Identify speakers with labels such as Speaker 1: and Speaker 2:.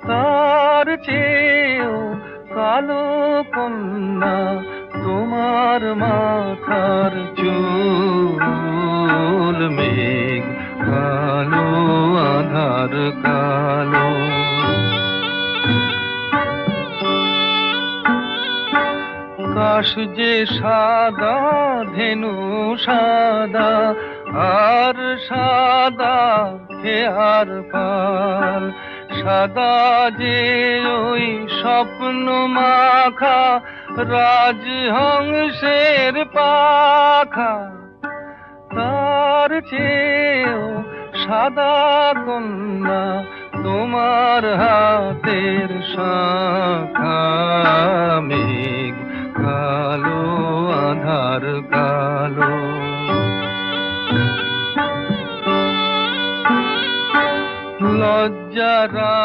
Speaker 1: তার চেয়েও কালো কন্যা তোমার মাথার চুল, মেঘ কালো আধার কালো। কাশ যে সাদা ধেনু সাদা, আর সাদা খেয়ার পাল, সাদা যে ওই স্বপ্ন মাখা রাজহংসের পাখা, তার চেয়েও সাদা কন্যা তোমার হাতের শাখা, মেঘ কালো আধার কালো। লজ্জা